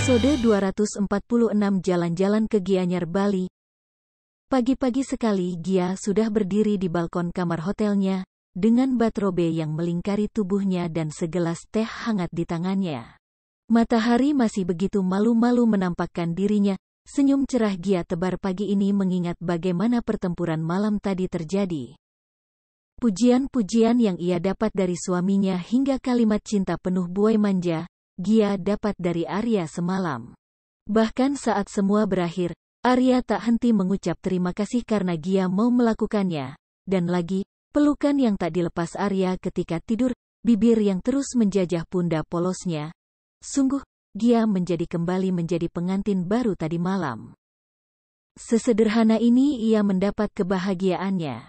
Episode 246 Jalan-jalan ke Gianyar, Bali. Pagi-pagi sekali Gia sudah berdiri di balkon kamar hotelnya, dengan batrobe yang melingkari tubuhnya dan segelas teh hangat di tangannya. Matahari masih begitu malu-malu menampakkan dirinya, senyum cerah Gia tebar pagi ini mengingat bagaimana pertempuran malam tadi terjadi. Pujian-pujian yang ia dapat dari suaminya hingga kalimat cinta penuh buai manja, Gia dapat dari Arya semalam. Bahkan saat semua berakhir, Arya tak henti mengucap terima kasih karena Gia mau melakukannya. Dan lagi, pelukan yang tak dilepas Arya ketika tidur, bibir yang terus menjajah pundak polosnya. Sungguh, Gia kembali menjadi pengantin baru tadi malam. Sesederhana ini ia mendapat kebahagiaannya.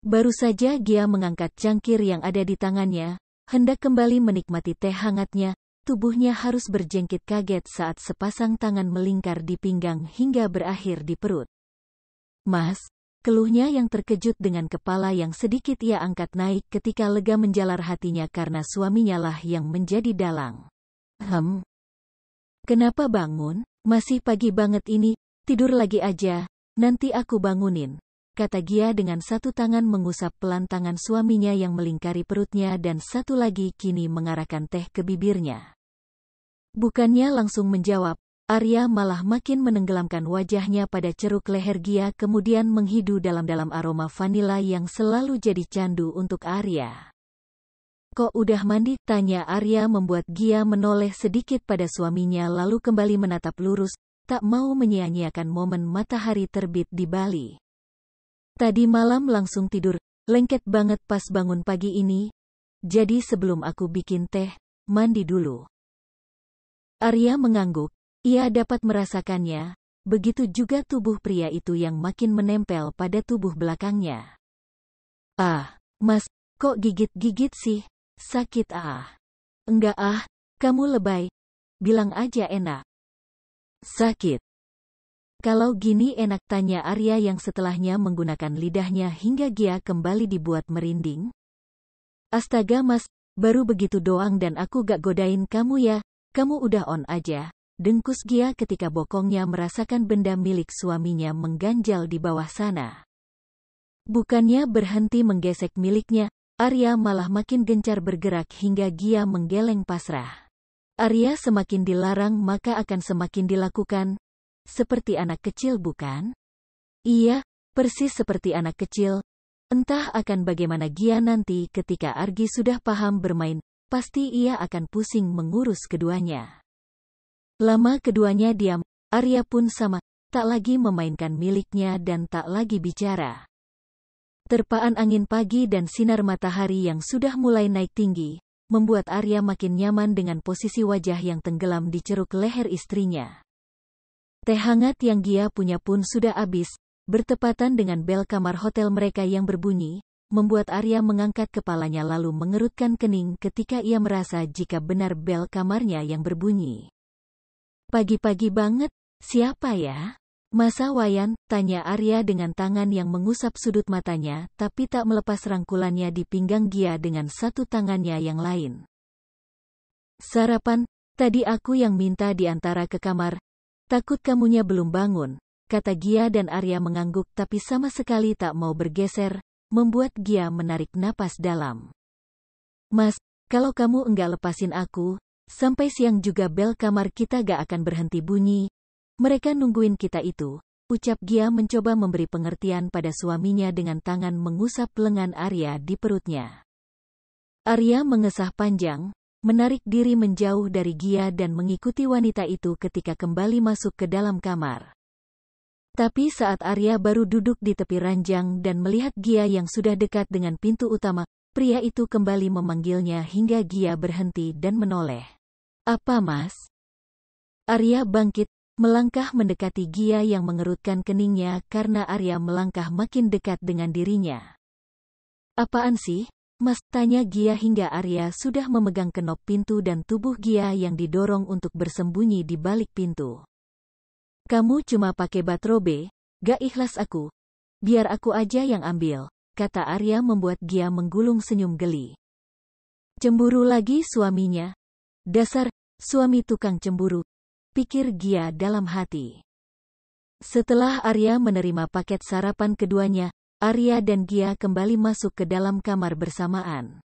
Baru saja Gia mengangkat cangkir yang ada di tangannya, hendak kembali menikmati teh hangatnya, tubuhnya harus berjengkit kaget saat sepasang tangan melingkar di pinggang hingga berakhir di perut. "Mas," keluhnya yang terkejut dengan kepala yang sedikit ia angkat naik ketika lega menjalar hatinya karena suaminya lah yang menjadi dalang. Kenapa bangun? Masih pagi banget ini, tidur lagi aja, nanti aku bangunin," kata Gia dengan satu tangan mengusap pelan tangan suaminya yang melingkari perutnya dan satu lagi kini mengarahkan teh ke bibirnya. Bukannya langsung menjawab, Arya malah makin menenggelamkan wajahnya pada ceruk leher Gia kemudian menghidu dalam-dalam aroma vanila yang selalu jadi candu untuk Arya. "Kok udah mandi?" tanya Arya membuat Gia menoleh sedikit pada suaminya lalu kembali menatap lurus, tak mau menyia-nyiakan momen matahari terbit di Bali. "Tadi malam langsung tidur, lengket banget pas bangun pagi ini. Jadi sebelum aku bikin teh, mandi dulu." Arya mengangguk, ia dapat merasakannya, begitu juga tubuh pria itu yang makin menempel pada tubuh belakangnya. "Ah, Mas, kok gigit-gigit sih? Sakit ah?" "Enggak ah, kamu lebay. Bilang aja enak." "Sakit? Kalau gini enak?" tanya Arya yang setelahnya menggunakan lidahnya hingga Gia kembali dibuat merinding. "Astaga Mas, baru begitu doang dan aku gak godain kamu ya, kamu udah on aja," dengkus Gia ketika bokongnya merasakan benda milik suaminya mengganjal di bawah sana. Bukannya berhenti menggesek miliknya, Arya malah makin gencar bergerak hingga Gia menggeleng pasrah. Arya semakin dilarang maka akan semakin dilakukan. Seperti anak kecil bukan? Iya, persis seperti anak kecil. Entah akan bagaimana Gia nanti ketika Argi sudah paham bermain, pasti ia akan pusing mengurus keduanya. Lama keduanya diam, Arya pun sama, tak lagi memainkan miliknya dan tak lagi bicara. Terpaan angin pagi dan sinar matahari yang sudah mulai naik tinggi, membuat Arya makin nyaman dengan posisi wajah yang tenggelam di ceruk leher istrinya. Teh hangat yang Gia punya pun sudah habis, bertepatan dengan bel kamar hotel mereka yang berbunyi, membuat Arya mengangkat kepalanya lalu mengerutkan kening ketika ia merasa jika benar bel kamarnya yang berbunyi. "Pagi-pagi banget, siapa ya? Masa Wayan?" tanya Arya dengan tangan yang mengusap sudut matanya tapi tak melepas rangkulannya di pinggang Gia dengan satu tangannya yang lain. "Sarapan, tadi aku yang minta diantara ke kamar. Takut kamunya belum bangun," kata Gia dan Arya mengangguk tapi sama sekali tak mau bergeser, membuat Gia menarik napas dalam. "Mas, kalau kamu enggak lepasin aku, sampai siang juga bel kamar kita gak akan berhenti bunyi. Mereka nungguin kita itu," ucap Gia mencoba memberi pengertian pada suaminya dengan tangan mengusap lengan Arya di perutnya. Arya mengesah panjang, menarik diri menjauh dari Gia dan mengikuti wanita itu ketika kembali masuk ke dalam kamar. Tapi saat Arya baru duduk di tepi ranjang dan melihat Gia yang sudah dekat dengan pintu utama, pria itu kembali memanggilnya hingga Gia berhenti dan menoleh. "Apa Mas?" Arya bangkit, melangkah mendekati Gia yang mengerutkan keningnya karena Arya melangkah makin dekat dengan dirinya. "Apaan sih, Mas?" tanya Gia hingga Arya sudah memegang kenop pintu dan tubuh Gia yang didorong untuk bersembunyi di balik pintu. "Kamu cuma pakai batrobe, gak ikhlas aku. Biar aku aja yang ambil," kata Arya membuat Gia menggulung senyum geli. "Cemburu lagi suaminya? Dasar suami tukang cemburu," pikir Gia dalam hati. Setelah Arya menerima paket sarapan keduanya, Arya dan Gia kembali masuk ke dalam kamar bersamaan.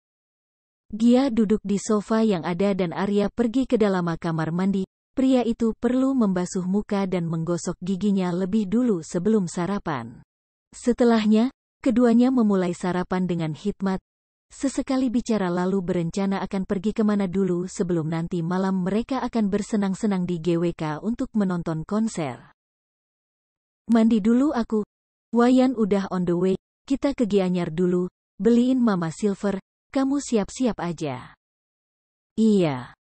Gia duduk di sofa yang ada dan Arya pergi ke dalam kamar mandi. Pria itu perlu membasuh muka dan menggosok giginya lebih dulu sebelum sarapan. Setelahnya, keduanya memulai sarapan dengan hikmat. Sesekali bicara lalu berencana akan pergi kemana dulu sebelum nanti malam mereka akan bersenang-senang di GWK untuk menonton konser. Mandi dulu aku. Wayan udah on the way, kita ke Gianyar dulu, beliin Mama Silver. Kamu siap-siap aja. Iya.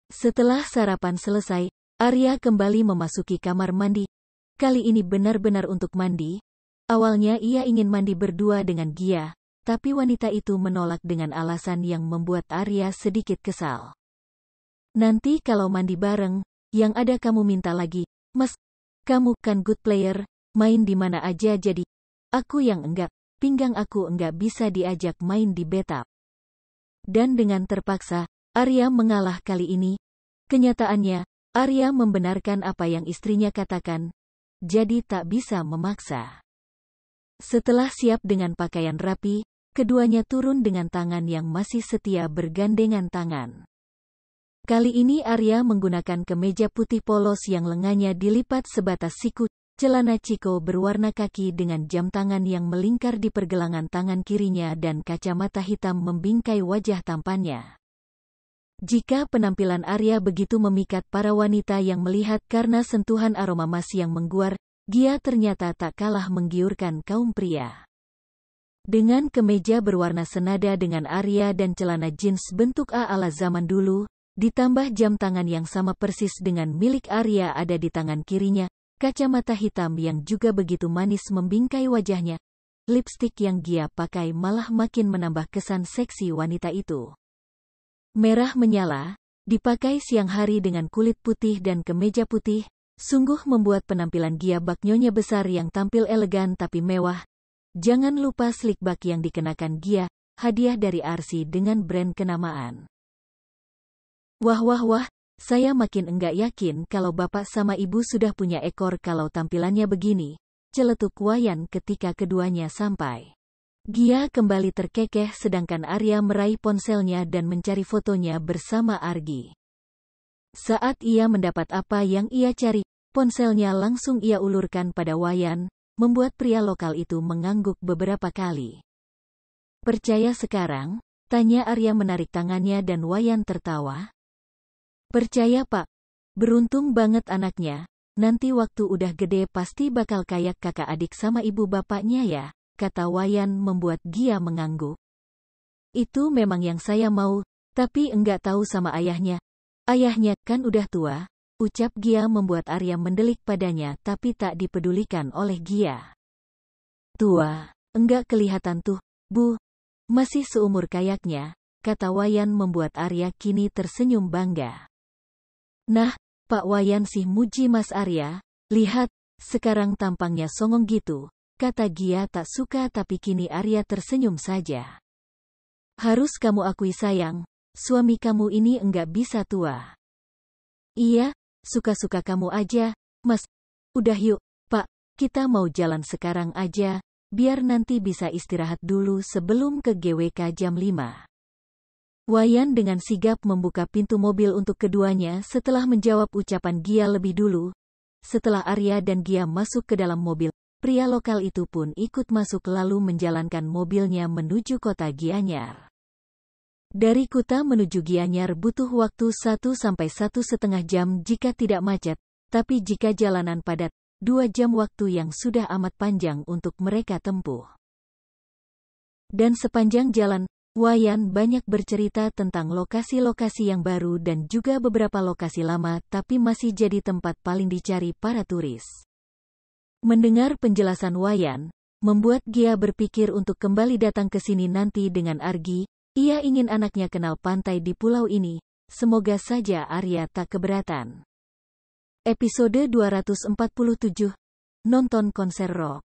Setelah sarapan selesai, Arya kembali memasuki kamar mandi. Kali ini benar-benar untuk mandi. Awalnya ia ingin mandi berdua dengan Gia, tapi wanita itu menolak dengan alasan yang membuat Arya sedikit kesal. Nanti kalau mandi bareng, yang ada kamu minta lagi, Mas, kamu kan good player, main di mana aja jadi. Aku yang enggak. Pinggang aku enggak bisa diajak main di bathtub. Dan dengan terpaksa, Arya mengalah kali ini. Kenyataannya, Arya membenarkan apa yang istrinya katakan, jadi tak bisa memaksa. Setelah siap dengan pakaian rapi, keduanya turun dengan tangan yang masih setia bergandengan tangan. Kali ini Arya menggunakan kemeja putih polos yang lengannya dilipat sebatas siku, celana ciko berwarna kaki dengan jam tangan yang melingkar di pergelangan tangan kirinya dan kacamata hitam membingkai wajah tampannya. Jika penampilan Arya begitu memikat para wanita yang melihat karena sentuhan aroma emas yang mengguar, Gia ternyata tak kalah menggiurkan kaum pria. Dengan kemeja berwarna senada dengan Arya dan celana jeans bentuk A ala zaman dulu, ditambah jam tangan yang sama persis dengan milik Arya ada di tangan kirinya, kacamata hitam yang juga begitu manis membingkai wajahnya. Lipstik yang Gia pakai malah makin menambah kesan seksi wanita itu. Merah menyala, dipakai siang hari dengan kulit putih dan kemeja putih, sungguh membuat penampilan Gia bak nyonya besar yang tampil elegan tapi mewah. Jangan lupa slick bag yang dikenakan Gia, hadiah dari Arsi dengan brand kenamaan. Wah wah wah. Saya makin enggak yakin kalau bapak sama ibu sudah punya ekor kalau tampilannya begini, celetuk Wayan ketika keduanya sampai. Gia kembali terkekeh sedangkan Arya meraih ponselnya dan mencari fotonya bersama Argi. Saat ia mendapat apa yang ia cari, ponselnya langsung ia ulurkan pada Wayan, membuat pria lokal itu mengangguk beberapa kali. Percaya sekarang? Tanya Arya menarik tangannya dan Wayan tertawa. Percaya Pak, beruntung banget anaknya, nanti waktu udah gede pasti bakal kayak kakak adik sama ibu bapaknya ya, kata Wayan membuat Gia mengangguk. Itu memang yang saya mau, tapi enggak tahu sama ayahnya. Ayahnya kan udah tua, ucap Gia membuat Arya mendelik padanya tapi tak dipedulikan oleh Gia. Tua, enggak kelihatan tuh, Bu. Masih seumur kayaknya, kata Wayan membuat Arya kini tersenyum bangga. Nah, Pak Wayan sih muji Mas Arya, lihat, sekarang tampangnya songong gitu, kata Gia tak suka tapi kini Arya tersenyum saja. Harus kamu akui sayang, suami kamu ini enggak bisa tua. Iya, suka-suka kamu aja, Mas. Udah yuk, Pak, kita mau jalan sekarang aja, biar nanti bisa istirahat dulu sebelum ke GWK jam 5. Wayan dengan sigap membuka pintu mobil untuk keduanya setelah menjawab ucapan Gia lebih dulu. Setelah Arya dan Gia masuk ke dalam mobil, pria lokal itu pun ikut masuk lalu menjalankan mobilnya menuju kota Gianyar. Dari Kuta menuju Gianyar butuh waktu 1–1,5 jam jika tidak macet, tapi jika jalanan padat, 2 jam waktu yang sudah amat panjang untuk mereka tempuh. Dan sepanjang jalan, Wayan banyak bercerita tentang lokasi-lokasi yang baru dan juga beberapa lokasi lama tapi masih jadi tempat paling dicari para turis. Mendengar penjelasan Wayan, membuat Gia berpikir untuk kembali datang ke sini nanti dengan Argi. Ia ingin anaknya kenal pantai di pulau ini, semoga saja Arya tak keberatan. Episode 247. Nonton konser rock.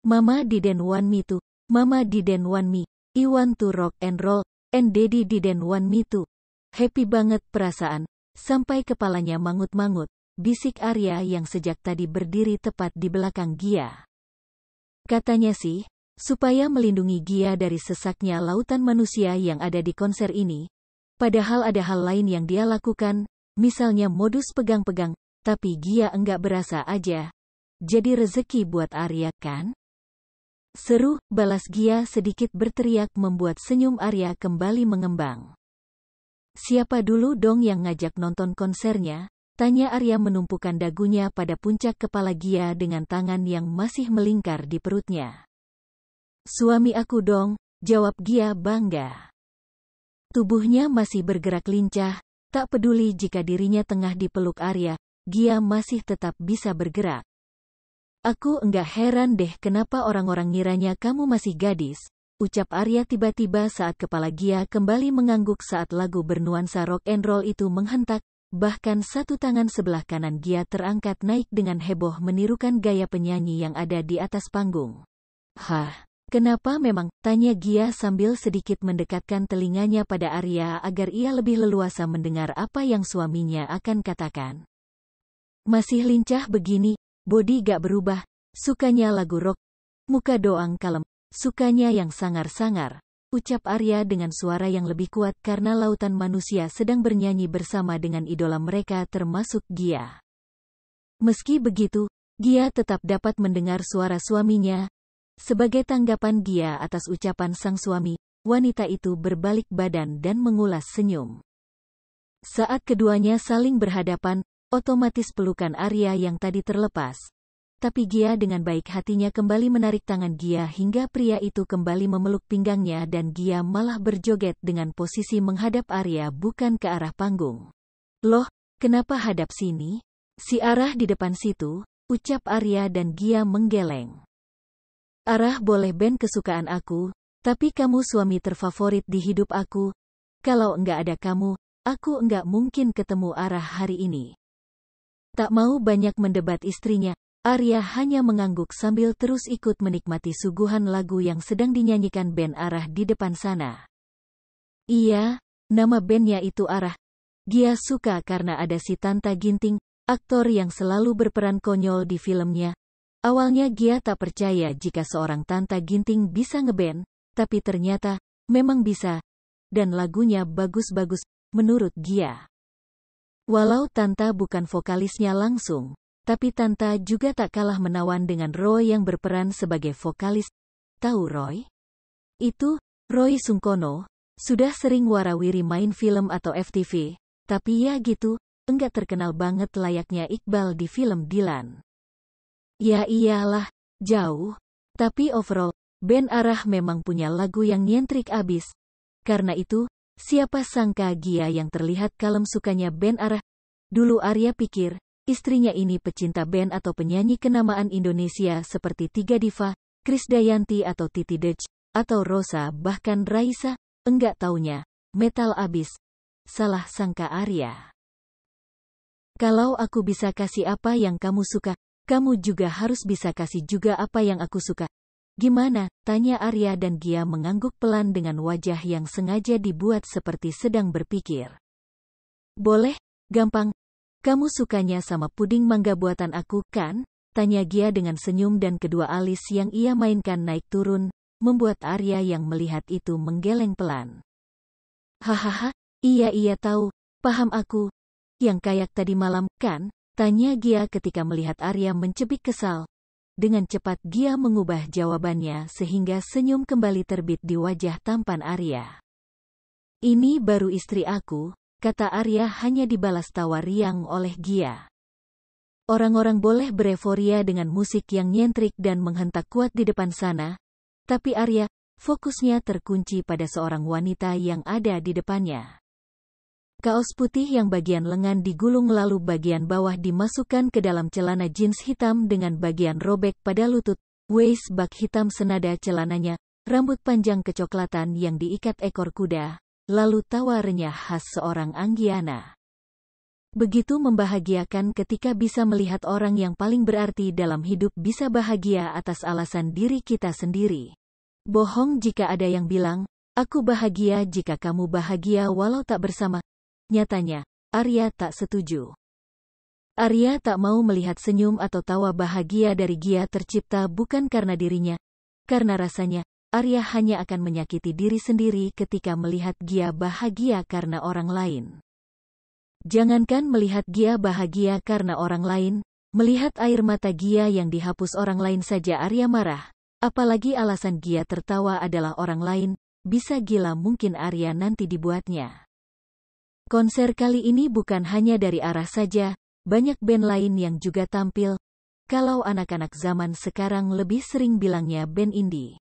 Mama didn't want me to, Mama didn't want me. I want to rock and roll, and Daddy didn't want me to. Happy banget perasaan, sampai kepalanya mangut-mangut, bisik Arya yang sejak tadi berdiri tepat di belakang Gia. Katanya sih, supaya melindungi Gia dari sesaknya lautan manusia yang ada di konser ini. Padahal ada hal lain yang dia lakukan, misalnya modus pegang-pegang, tapi Gia enggak berasa aja. Jadi rezeki buat Arya kan? Seru, balas Gia sedikit berteriak membuat senyum Arya kembali mengembang. Siapa dulu dong yang ngajak nonton konsernya? Tanya Arya menumpukan dagunya pada puncak kepala Gia dengan tangan yang masih melingkar di perutnya. Suami aku dong, jawab Gia bangga. Tubuhnya masih bergerak lincah, tak peduli jika dirinya tengah dipeluk Arya, Gia masih tetap bisa bergerak. Aku enggak heran deh kenapa orang-orang ngiranya kamu masih gadis, ucap Arya tiba-tiba saat kepala Gia kembali mengangguk saat lagu bernuansa rock and roll itu menghentak, bahkan satu tangan sebelah kanan Gia terangkat naik dengan heboh menirukan gaya penyanyi yang ada di atas panggung. Hah? Kenapa memang? Tanya Gia sambil sedikit mendekatkan telinganya pada Arya agar ia lebih leluasa mendengar apa yang suaminya akan katakan. Masih lincah begini, body gak berubah, sukanya lagu rock, muka doang kalem, sukanya yang sangar-sangar, ucap Arya dengan suara yang lebih kuat karena lautan manusia sedang bernyanyi bersama dengan idola mereka termasuk Gia. Meski begitu, Gia tetap dapat mendengar suara suaminya. Sebagai tanggapan Gia atas ucapan sang suami, wanita itu berbalik badan dan mengulas senyum. Saat keduanya saling berhadapan, otomatis pelukan Arya yang tadi terlepas. Tapi Gia dengan baik hatinya kembali menarik tangan Gia hingga pria itu kembali memeluk pinggangnya dan Gia malah berjoget dengan posisi menghadap Arya bukan ke arah panggung. Loh, kenapa hadap sini? Si arah di depan situ, ucap Arya dan Gia menggeleng. Arah boleh band kesukaan aku, tapi kamu suami terfavorit di hidup aku. Kalau enggak ada kamu, aku enggak mungkin ketemu Arah hari ini. Tak mau banyak mendebat istrinya, Arya hanya mengangguk sambil terus ikut menikmati suguhan lagu yang sedang dinyanyikan band Arah di depan sana. Iya, nama bandnya itu Arah. Gia suka karena ada si Tanta Ginting, aktor yang selalu berperan konyol di filmnya. Awalnya Gia tak percaya jika seorang Tanta Ginting bisa ngeband, tapi ternyata, memang bisa. Dan lagunya bagus-bagus, menurut Gia. Walau Tanta bukan vokalisnya langsung, tapi Tanta juga tak kalah menawan dengan Roy yang berperan sebagai vokalis. Tahu Roy? Itu, Roy Sungkono, sudah sering warawiri main film atau FTV, tapi ya gitu, enggak terkenal banget layaknya Iqbal di film Dilan. Ya iyalah, jauh. Tapi overall, band Arah memang punya lagu yang nyentrik abis. Karena itu, siapa sangka Gia yang terlihat kalem sukanya band Arah. Dulu Arya pikir, istrinya ini pecinta band atau penyanyi kenamaan Indonesia seperti Tiga Diva, Krisdayanti atau Titi DJ, atau Rosa bahkan Raisa, enggak taunya, metal abis. Salah sangka Arya. Kalau aku bisa kasih apa yang kamu suka, kamu juga harus bisa kasih juga apa yang aku suka. Gimana? Tanya Arya dan Gia mengangguk pelan dengan wajah yang sengaja dibuat seperti sedang berpikir. Boleh, gampang. Kamu sukanya sama puding mangga buatan aku, kan? Tanya Gia dengan senyum dan kedua alis yang ia mainkan naik turun, membuat Arya yang melihat itu menggeleng pelan. Hahaha, iya tahu, paham aku. Yang kayak tadi malam, kan? Tanya Gia ketika melihat Arya mencebik kesal. Dengan cepat Gia mengubah jawabannya sehingga senyum kembali terbit di wajah tampan Arya. Ini baru istri aku, kata Arya hanya dibalas tawa riang oleh Gia. Orang-orang boleh bereforia dengan musik yang nyentrik dan menghentak kuat di depan sana, tapi Arya, fokusnya terkunci pada seorang wanita yang ada di depannya. Kaos putih yang bagian lengan digulung lalu bagian bawah dimasukkan ke dalam celana jeans hitam dengan bagian robek pada lutut, waist bag hitam senada celananya, rambut panjang kecoklatan yang diikat ekor kuda, lalu tawa renyah khas seorang Anggiana. Begitu membahagiakan ketika bisa melihat orang yang paling berarti dalam hidup bisa bahagia atas alasan diri kita sendiri. Bohong jika ada yang bilang, aku bahagia jika kamu bahagia walau tak bersama. Nyatanya, Arya tak setuju. Arya tak mau melihat senyum atau tawa bahagia dari Gia tercipta bukan karena dirinya, karena rasanya, Arya hanya akan menyakiti diri sendiri ketika melihat Gia bahagia karena orang lain. Jangankan melihat Gia bahagia karena orang lain, melihat air mata Gia yang dihapus orang lain saja Arya marah, apalagi alasan Gia tertawa adalah orang lain, bisa gila mungkin Arya nanti dibuatnya. Konser kali ini bukan hanya dari Arah saja, banyak band lain yang juga tampil, kalau anak-anak zaman sekarang lebih sering bilangnya band indie.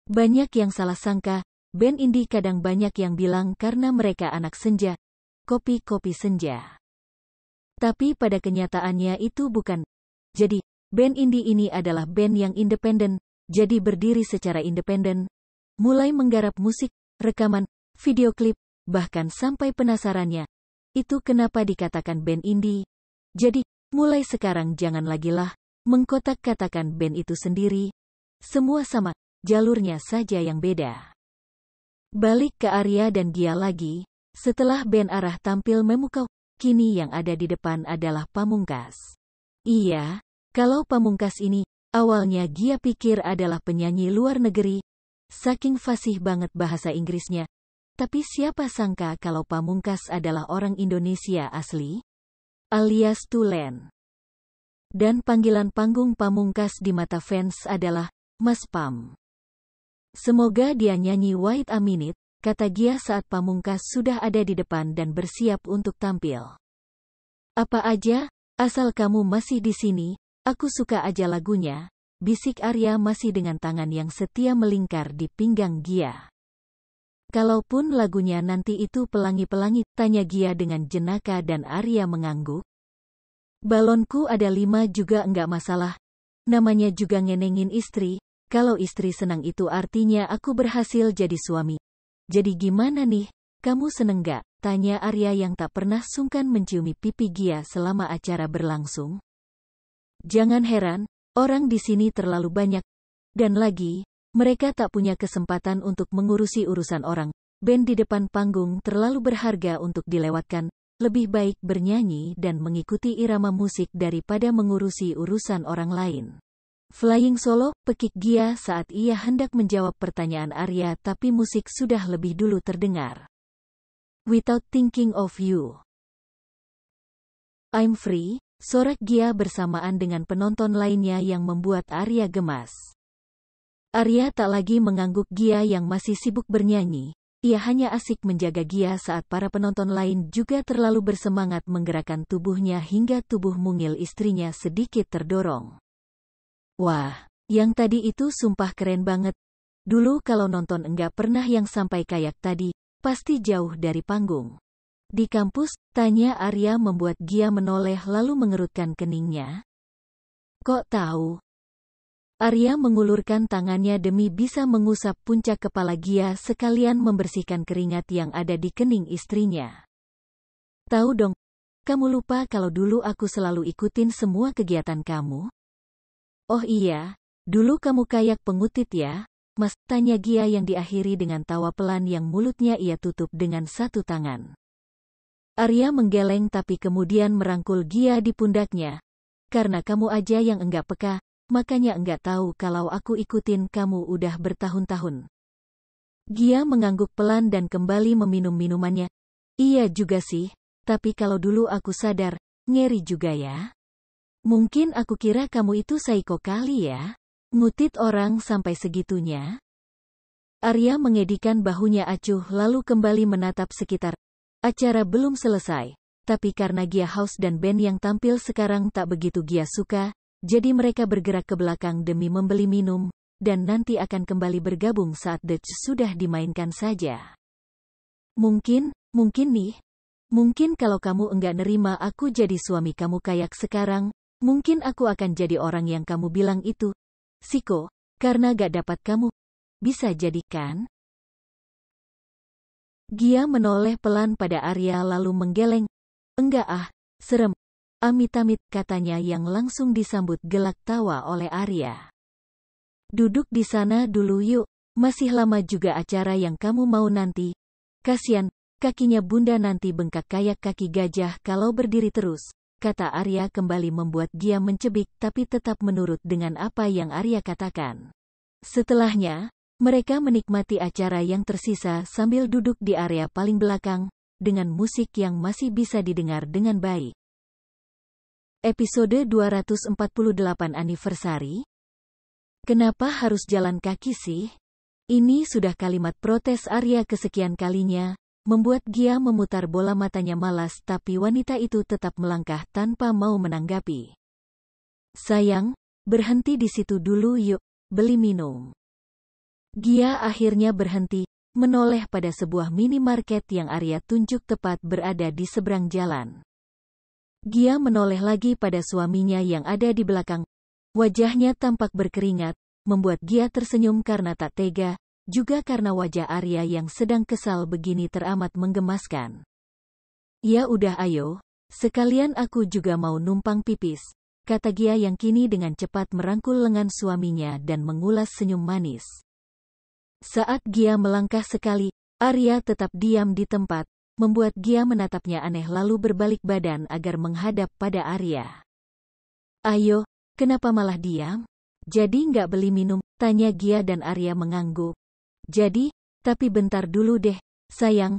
Banyak yang salah sangka, band indie kadang banyak yang bilang karena mereka anak senja, kopi-kopi senja. Tapi pada kenyataannya itu bukan. Jadi, band indie ini adalah band yang independen, jadi berdiri secara independen, mulai menggarap musik, rekaman, video klip, bahkan sampai penasarannya. Itu kenapa dikatakan band indie. Jadi, mulai sekarang jangan lagi lah mengkotak-katakan band itu sendiri. Semua sama, jalurnya saja yang beda. Balik ke Arya dan Gia lagi, setelah band Arah tampil memukau, kini yang ada di depan adalah Pamungkas. Iya, kalau Pamungkas ini, awalnya Gia pikir adalah penyanyi luar negeri, saking fasih banget bahasa Inggrisnya. Tapi siapa sangka kalau Pamungkas adalah orang Indonesia asli? Alias Tulen. Dan panggilan panggung Pamungkas di mata fans adalah Mas Pam. Semoga dia nyanyi Wait a Minute, kata Gia saat Pamungkas sudah ada di depan dan bersiap untuk tampil. Apa aja, asal kamu masih di sini, aku suka aja lagunya, bisik Arya masih dengan tangan yang setia melingkar di pinggang Gia. Kalaupun lagunya nanti itu pelangi-pelangi, tanya Gia dengan jenaka dan Arya mengangguk. Balonku ada 5 juga enggak masalah. Namanya juga ngenengin istri, kalau istri senang itu artinya aku berhasil jadi suami. Jadi gimana nih, kamu seneng gak? Tanya Arya yang tak pernah sungkan menciumi pipi Gia selama acara berlangsung. Jangan heran, orang di sini terlalu banyak. Dan lagi, mereka tak punya kesempatan untuk mengurusi urusan orang. Band di depan panggung terlalu berharga untuk dilewatkan. Lebih baik bernyanyi dan mengikuti irama musik daripada mengurusi urusan orang lain. Flying solo, pekik Gia saat ia hendak menjawab pertanyaan Arya tapi musik sudah lebih dulu terdengar. Without Thinking of You. I'm Free, sorak Gia bersamaan dengan penonton lainnya yang membuat Arya gemas. Arya tak lagi mengangguk Gia yang masih sibuk bernyanyi, ia hanya asik menjaga Gia saat para penonton lain juga terlalu bersemangat menggerakkan tubuhnya hingga tubuh mungil istrinya sedikit terdorong. Wah, yang tadi itu sumpah keren banget. Dulu kalau nonton enggak pernah yang sampai kayak tadi, pasti jauh dari panggung. Di kampus, tanya Arya membuat Gia menoleh lalu mengerutkan keningnya. Kok tahu? Arya mengulurkan tangannya demi bisa mengusap puncak kepala Gia sekalian membersihkan keringat yang ada di kening istrinya. Tahu dong, kamu lupa kalau dulu aku selalu ikutin semua kegiatan kamu? Oh iya, dulu kamu kayak pengutit ya, Mas, tanya Gia yang diakhiri dengan tawa pelan yang mulutnya ia tutup dengan satu tangan. Arya menggeleng tapi kemudian merangkul Gia di pundaknya. Karena kamu aja yang enggak peka, makanya enggak tahu kalau aku ikutin kamu udah bertahun-tahun. Gia mengangguk pelan dan kembali meminum minumannya. Iya juga sih, tapi kalau dulu aku sadar, ngeri juga ya. Mungkin aku kira kamu itu psycho kali ya. Ngutit orang sampai segitunya. Arya mengedikan bahunya acuh lalu kembali menatap sekitar. Acara belum selesai, tapi karena Gia House dan band yang tampil sekarang tak begitu Gia suka, jadi mereka bergerak ke belakang demi membeli minum, dan nanti akan kembali bergabung saat Dutch sudah dimainkan saja. Mungkin nih. Mungkin kalau kamu enggak nerima aku jadi suami kamu kayak sekarang, mungkin aku akan jadi orang yang kamu bilang itu. Siko, karena gak dapat kamu. Bisa jadi kan? Gia menoleh pelan pada Arya lalu menggeleng. Enggak ah, serem. Amit-amit katanya yang langsung disambut gelak tawa oleh Arya. Duduk di sana dulu yuk, masih lama juga acara yang kamu mau nanti. Kasian, kakinya Bunda nanti bengkak kayak kaki gajah kalau berdiri terus, kata Arya kembali membuat Gia mencebik tapi tetap menurut dengan apa yang Arya katakan. Setelahnya, mereka menikmati acara yang tersisa sambil duduk di area paling belakang, dengan musik yang masih bisa didengar dengan baik. Episode 248 Anniversary. Kenapa harus jalan kaki sih? Ini sudah kalimat protes Arya kesekian kalinya, membuat Gia memutar bola matanya malas tapi wanita itu tetap melangkah tanpa mau menanggapi. Sayang, berhenti di situ dulu yuk, beli minum. Gia akhirnya berhenti, menoleh pada sebuah minimarket yang Arya tunjuk tepat berada di seberang jalan. Gia menoleh lagi pada suaminya yang ada di belakang. Wajahnya tampak berkeringat, membuat Gia tersenyum karena tak tega, juga karena wajah Arya yang sedang kesal begini teramat menggemaskan. Ya udah ayo, sekalian aku juga mau numpang pipis, kata Gia yang kini dengan cepat merangkul lengan suaminya dan mengulas senyum manis. Saat Gia melangkah sekali, Arya tetap diam di tempat, membuat Gia menatapnya aneh lalu berbalik badan agar menghadap pada Arya. Ayo, kenapa malah diam? Jadi nggak beli minum? Tanya Gia dan Arya mengangguk. Jadi, tapi bentar dulu deh, sayang.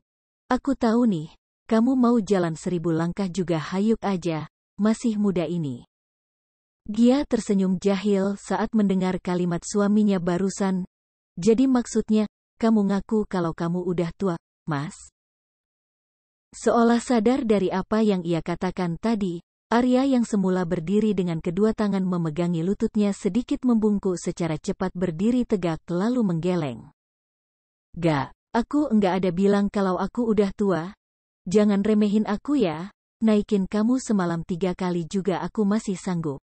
Aku tahu nih, kamu mau jalan 1000 langkah juga hayuk aja, masih muda ini. Gia tersenyum jahil saat mendengar kalimat suaminya barusan. Jadi maksudnya, kamu ngaku kalau kamu udah tua, Mas? Seolah sadar dari apa yang ia katakan tadi, Arya yang semula berdiri dengan kedua tangan memegangi lututnya sedikit membungkuk secara cepat berdiri tegak lalu menggeleng. Gak, aku enggak ada bilang kalau aku udah tua. Jangan remehin aku ya, naikin kamu semalam 3 kali juga aku masih sanggup.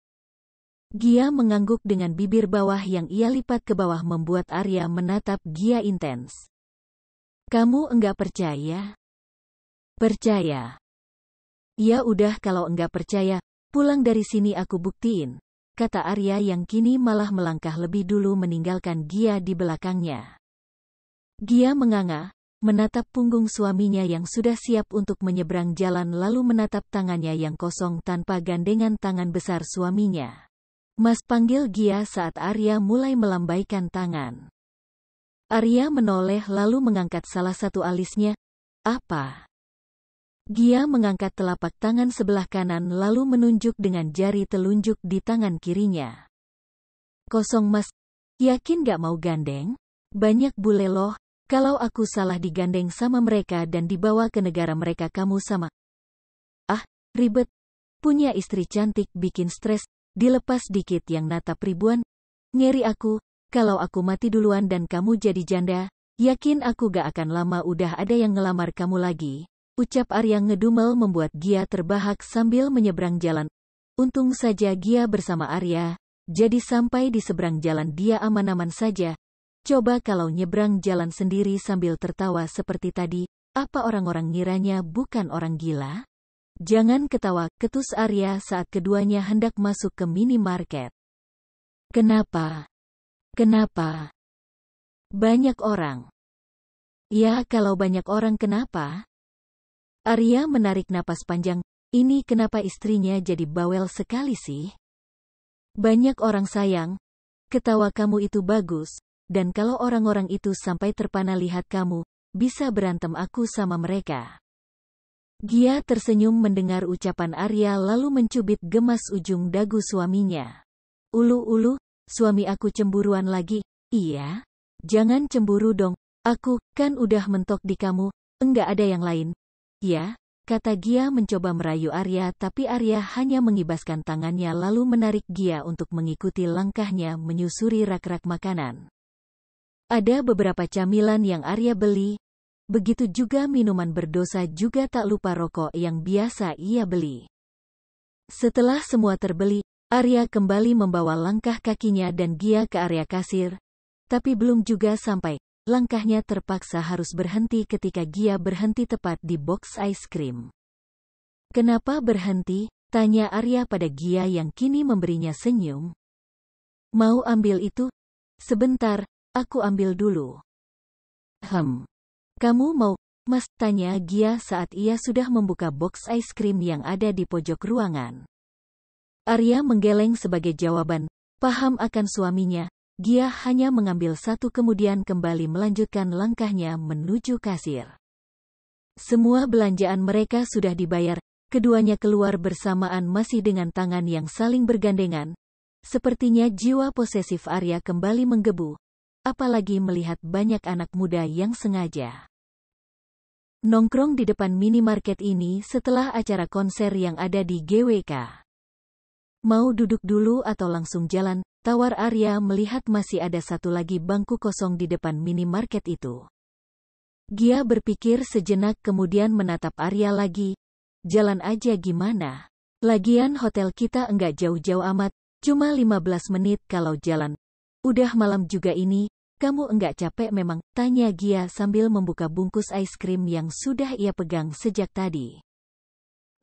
Gia mengangguk dengan bibir bawah yang ia lipat ke bawah membuat Arya menatap Gia intens. Kamu enggak percaya? Percaya. Ya udah kalau enggak percaya, pulang dari sini aku buktiin, kata Arya yang kini malah melangkah lebih dulu meninggalkan Gia di belakangnya. Gia menganga, menatap punggung suaminya yang sudah siap untuk menyeberang jalan lalu menatap tangannya yang kosong tanpa gandengan tangan besar suaminya. Mas, panggil Gia saat Arya mulai melambaikan tangan. Arya menoleh lalu mengangkat salah satu alisnya. Apa? Gia mengangkat telapak tangan sebelah kanan lalu menunjuk dengan jari telunjuk di tangan kirinya. Kosong Mas, yakin gak mau gandeng? Banyak bule loh, kalau aku salah digandeng sama mereka dan dibawa ke negara mereka kamu sama. Ah, ribet. Punya istri cantik bikin stres, dilepas dikit yang natap ribuan. Ngeri aku, kalau aku mati duluan dan kamu jadi janda, yakin aku gak akan lama udah ada yang ngelamar kamu lagi. Ucap Arya ngedumel membuat Gia terbahak sambil menyeberang jalan. Untung saja Gia bersama Arya, jadi sampai di seberang jalan dia aman-aman saja. Coba kalau nyebrang jalan sendiri sambil tertawa seperti tadi, apa orang-orang ngiranya bukan orang gila? Jangan ketawa, ketus Arya saat keduanya hendak masuk ke minimarket. Kenapa? Kenapa? Banyak orang. Ya kalau banyak orang kenapa? Arya menarik napas panjang, ini kenapa istrinya jadi bawel sekali sih? Banyak orang sayang, ketawa kamu itu bagus, dan kalau orang-orang itu sampai terpana lihat kamu, bisa berantem aku sama mereka. Gia tersenyum mendengar ucapan Arya lalu mencubit gemas ujung dagu suaminya. Ulu-ulu, suami aku cemburuan lagi, iya? Jangan cemburu dong, aku kan udah mentok di kamu, enggak ada yang lain. Ya, kata Gia mencoba merayu Arya tapi Arya hanya mengibaskan tangannya lalu menarik Gia untuk mengikuti langkahnya menyusuri rak-rak makanan. Ada beberapa camilan yang Arya beli, begitu juga minuman berdosa juga tak lupa rokok yang biasa ia beli. Setelah semua terbeli, Arya kembali membawa langkah kakinya dan Gia ke area kasir, tapi belum juga sampai. Langkahnya terpaksa harus berhenti ketika Gia berhenti tepat di box es krim. Kenapa berhenti? Tanya Arya pada Gia yang kini memberinya senyum. Mau ambil itu? Sebentar, aku ambil dulu. Kamu mau? Mas, tanya Gia saat ia sudah membuka box es krim yang ada di pojok ruangan. Arya menggeleng sebagai jawaban. Paham akan suaminya, Gia hanya mengambil satu kemudian kembali melanjutkan langkahnya menuju kasir. Semua belanjaan mereka sudah dibayar, keduanya keluar bersamaan masih dengan tangan yang saling bergandengan. Sepertinya jiwa posesif Arya kembali menggebu, apalagi melihat banyak anak muda yang sengaja nongkrong di depan minimarket ini setelah acara konser yang ada di GWK. Mau duduk dulu atau langsung jalan? Tawar Arya melihat masih ada satu lagi bangku kosong di depan minimarket itu. Gia berpikir sejenak kemudian menatap Arya lagi. Jalan aja gimana? Lagian hotel kita enggak jauh-jauh amat, cuma 15 menit kalau jalan. Udah malam juga ini, kamu enggak capek memang? Tanya Gia sambil membuka bungkus es krim yang sudah ia pegang sejak tadi.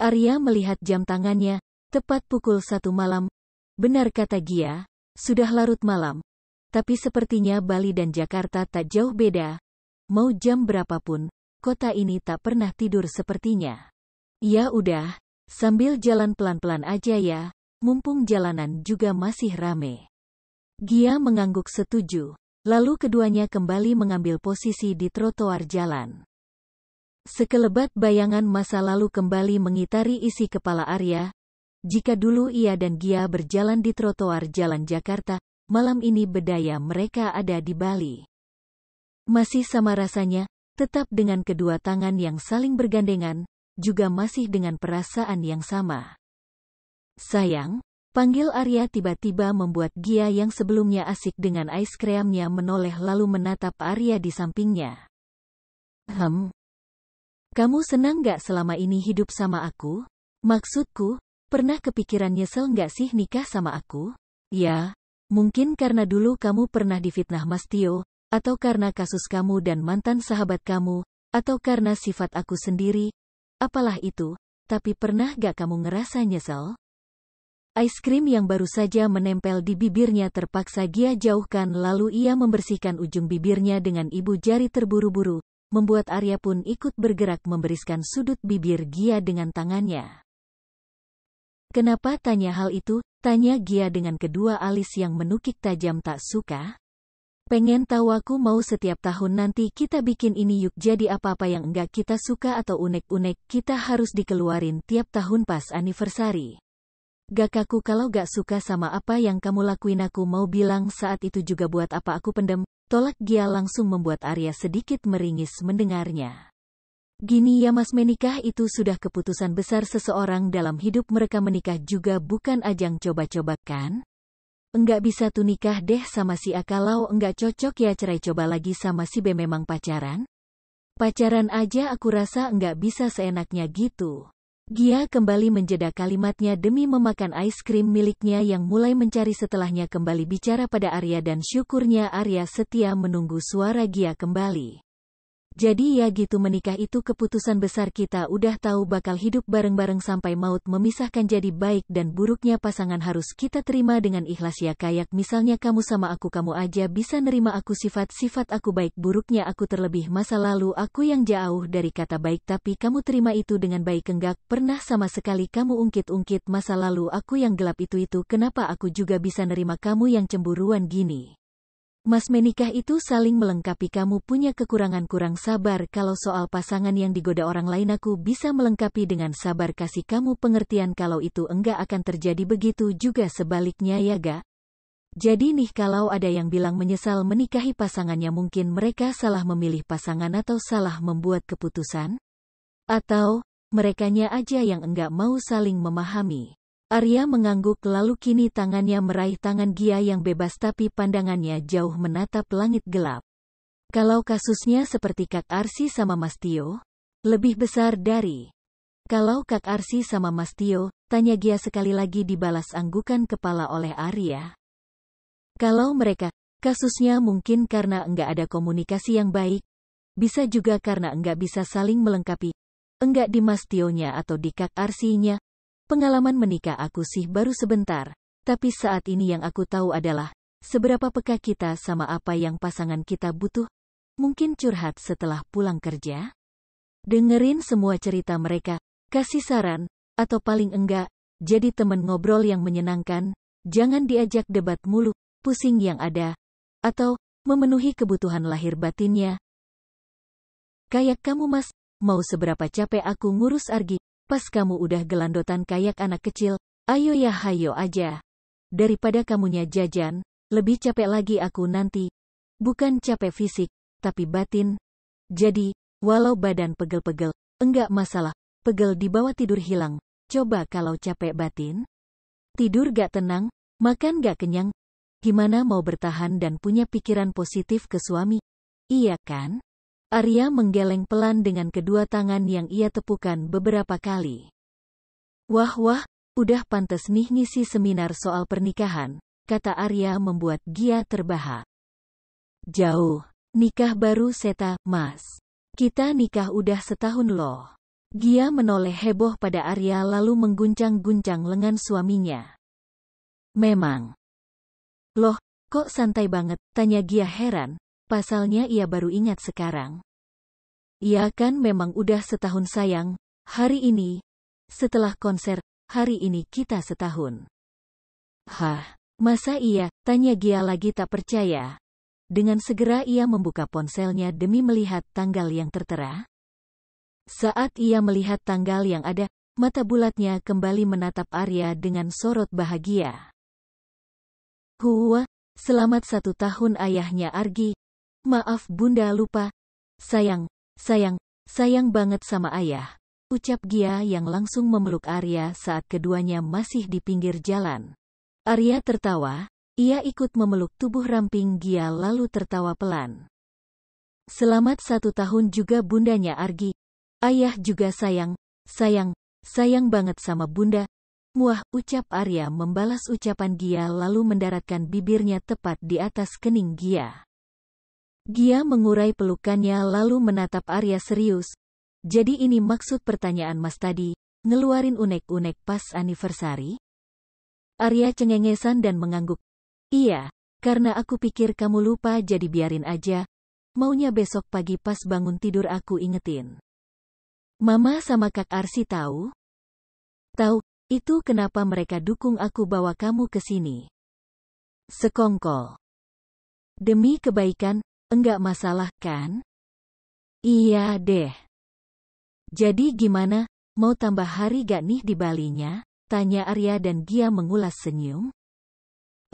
Arya melihat jam tangannya. Tepat pukul 1 malam. Benar kata Gia, sudah larut malam. Tapi sepertinya Bali dan Jakarta tak jauh beda. Mau jam berapapun, kota ini tak pernah tidur sepertinya. Ya udah, sambil jalan pelan-pelan aja ya, mumpung jalanan juga masih rame. Gia mengangguk setuju, lalu keduanya kembali mengambil posisi di trotoar jalan. Sekelebat bayangan masa lalu kembali mengitari isi kepala Arya. Jika dulu ia dan Gia berjalan di trotoar jalan Jakarta, malam ini bedaya mereka ada di Bali. Masih sama rasanya, tetap dengan kedua tangan yang saling bergandengan, juga masih dengan perasaan yang sama. Sayang, panggil Arya tiba-tiba membuat Gia yang sebelumnya asik dengan es krimnya menoleh lalu menatap Arya di sampingnya. Kamu senang gak selama ini hidup sama aku? Maksudku, pernah kepikiran nyesel nggak sih nikah sama aku? Ya, mungkin karena dulu kamu pernah difitnah Mas Tio, atau karena kasus kamu dan mantan sahabat kamu, atau karena sifat aku sendiri. Apalah itu, tapi pernah gak kamu ngerasa nyesel? Es krim yang baru saja menempel di bibirnya terpaksa Gia jauhkan lalu ia membersihkan ujung bibirnya dengan ibu jari terburu-buru, membuat Arya pun ikut bergerak membereskan sudut bibir Gia dengan tangannya. Kenapa tanya hal itu? Tanya Gia dengan kedua alis yang menukik tajam. Tak suka? Pengen tahu? Aku mau setiap tahun nanti kita bikin ini yuk. Jadi apa-apa yang enggak kita suka atau unek-unek kita harus dikeluarin tiap tahun pas anniversary. Gak kaku kalau gak suka sama apa yang kamu lakuin. Aku mau bilang saat itu juga buat apa aku pendem. Tolak Gia langsung membuat Arya sedikit meringis mendengarnya. Gini ya Mas, menikah itu sudah keputusan besar seseorang dalam hidup mereka. Menikah juga bukan ajang coba-coba kan? Enggak bisa tuh nikah deh sama si A, kalau enggak cocok ya cerai, coba lagi sama si B. Memang pacaran? Pacaran aja aku rasa enggak bisa seenaknya gitu. Gia kembali menjeda kalimatnya demi memakan es krim miliknya yang mulai mencari. Setelahnya kembali bicara pada Arya dan syukurnya Arya setia menunggu suara Gia kembali. Jadi ya gitu, menikah itu keputusan besar, kita udah tahu bakal hidup bareng-bareng sampai maut memisahkan. Jadi baik dan buruknya pasangan harus kita terima dengan ikhlas ya. Kayak misalnya kamu sama aku, kamu aja bisa nerima aku, sifat-sifat aku baik, buruknya aku terlebih masa lalu aku yang jauh dari kata baik, tapi kamu terima itu dengan baik. Enggak pernah sama sekali kamu ungkit-ungkit masa lalu aku yang gelap itu. Kenapa aku juga bisa nerima kamu yang cemburuan gini? Mas, menikah itu saling melengkapi. Kamu punya kekurangan, kurang sabar. Kalau soal pasangan yang digoda orang lain, aku bisa melengkapi dengan sabar, kasih kamu pengertian. Kalau itu enggak akan terjadi, begitu juga sebaliknya ya ga? Jadi nih, kalau ada yang bilang menyesal menikahi pasangannya, mungkin mereka salah memilih pasangan atau salah membuat keputusan? Atau merekanya aja yang enggak mau saling memahami. Arya mengangguk lalu kini tangannya meraih tangan Gia yang bebas tapi pandangannya jauh menatap langit gelap. Kalau kasusnya seperti Kak Arsy sama Mas Tio? Lebih besar dari kalau Kak Arsy sama Mas Tio? Tanya Gia sekali lagi dibalas anggukan kepala oleh Arya. Kalau mereka, kasusnya mungkin karena enggak ada komunikasi yang baik. Bisa juga karena enggak bisa saling melengkapi. Enggak di Mas Tio-nya atau di Kak Arsy-nya. Pengalaman menikah aku sih baru sebentar, tapi saat ini yang aku tahu adalah seberapa peka kita sama apa yang pasangan kita butuh. Mungkin curhat setelah pulang kerja? Dengerin semua cerita mereka, kasih saran, atau paling enggak, jadi temen ngobrol yang menyenangkan, jangan diajak debat mulu, pusing yang ada, atau memenuhi kebutuhan lahir batinnya. Kayak kamu mas, mau seberapa capek aku ngurus Argi, pas kamu udah gelandotan kayak anak kecil, ayo ya hayo aja. Daripada kamunya jajan, lebih capek lagi aku nanti. Bukan capek fisik, tapi batin. Jadi, walau badan pegel-pegel, enggak masalah, pegel dibawa tidur hilang. Coba kalau capek batin, tidur gak tenang, makan gak kenyang, gimana mau bertahan dan punya pikiran positif ke suami? Iya kan? Arya menggeleng pelan dengan kedua tangan yang ia tepukan beberapa kali. Wah, udah pantes nih ngisi seminar soal pernikahan, kata Arya membuat Gia terbahak. Jauh, nikah baru Seta, mas. Kita nikah udah setahun loh. Gia menoleh heboh pada Arya lalu mengguncang-guncang lengan suaminya. Memang. Loh, kok santai banget, tanya Gia heran, pasalnya ia baru ingat sekarang. Ya kan memang udah setahun sayang, hari ini, setelah konser, hari ini kita setahun. Hah, masa iya, tanya Gia lagi tak percaya. Dengan segera ia membuka ponselnya demi melihat tanggal yang tertera. Saat ia melihat tanggal yang ada, mata bulatnya kembali menatap Arya dengan sorot bahagia. Selamat 1 tahun ayahnya Argi. Maaf bunda lupa. Sayang banget sama ayah. Ucap Gia yang langsung memeluk Arya saat keduanya masih di pinggir jalan. Arya tertawa, ia ikut memeluk tubuh ramping Gia lalu tertawa pelan. Selamat 1 tahun juga bundanya Argi. Ayah juga sayang banget sama bunda. Muah, ucap Arya membalas ucapan Gia lalu mendaratkan bibirnya tepat di atas kening Gia. Gia mengurai pelukannya lalu menatap Arya serius. Jadi ini maksud pertanyaan mas tadi, ngeluarin unek-unek pas anniversary? Arya cengengesan dan mengangguk. Iya, karena aku pikir kamu lupa jadi biarin aja. Maunya besok pagi pas bangun tidur aku ingetin. Mama sama Kak Arsi tahu? Tahu, itu kenapa mereka dukung aku bawa kamu ke sini. Sekongkol. Demi kebaikan, enggak masalah kan? Iya deh. Jadi gimana, mau tambah hari gak nih di Balinya? Tanya Arya dan Gia mengulas senyum.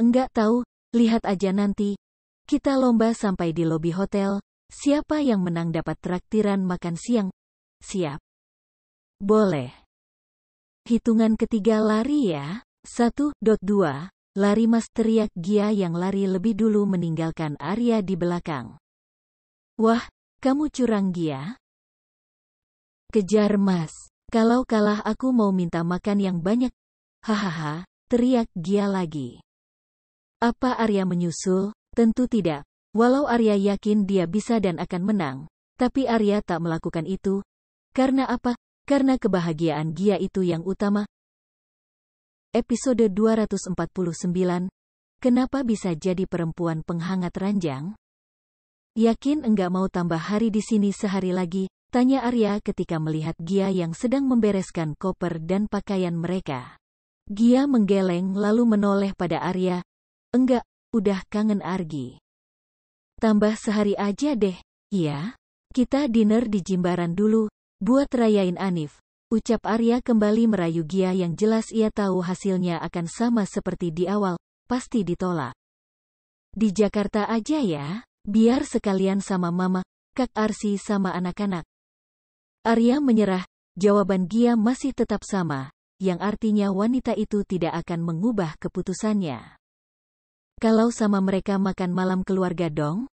Enggak tahu, lihat aja nanti. Kita lomba sampai di lobi hotel, siapa yang menang dapat traktiran makan siang. Siap. Boleh. Hitungan ketiga lari ya. 1.2. Lari mas teriak Gia yang lari lebih dulu meninggalkan Arya di belakang. Wah, kamu curang Gia. Kejar mas. Kalau kalah aku mau minta makan yang banyak. Hahaha, teriak Gia lagi. Apa Arya menyusul? Tentu tidak. Walau Arya yakin dia bisa dan akan menang, tapi Arya tak melakukan itu. Karena apa? Karena kebahagiaan Gia itu yang utama. Episode 249. Kenapa bisa jadi perempuan penghangat ranjang? Yakin enggak mau tambah hari di sini sehari lagi? Tanya Arya ketika melihat Gia yang sedang membereskan koper dan pakaian mereka. Gia menggeleng lalu menoleh pada Arya. Enggak, udah kangen Argi. Tambah sehari aja deh, iya? Kita dinner di Jimbaran dulu, buat rayain Anif. Ucap Arya kembali merayu Gia yang jelas ia tahu hasilnya akan sama seperti di awal, pasti ditolak. Di Jakarta aja ya, biar sekalian sama mama, Kak Arsi sama anak-anak. Arya menyerah, jawaban Gia masih tetap sama, yang artinya wanita itu tidak akan mengubah keputusannya. Kalau sama mereka makan malam keluarga dong?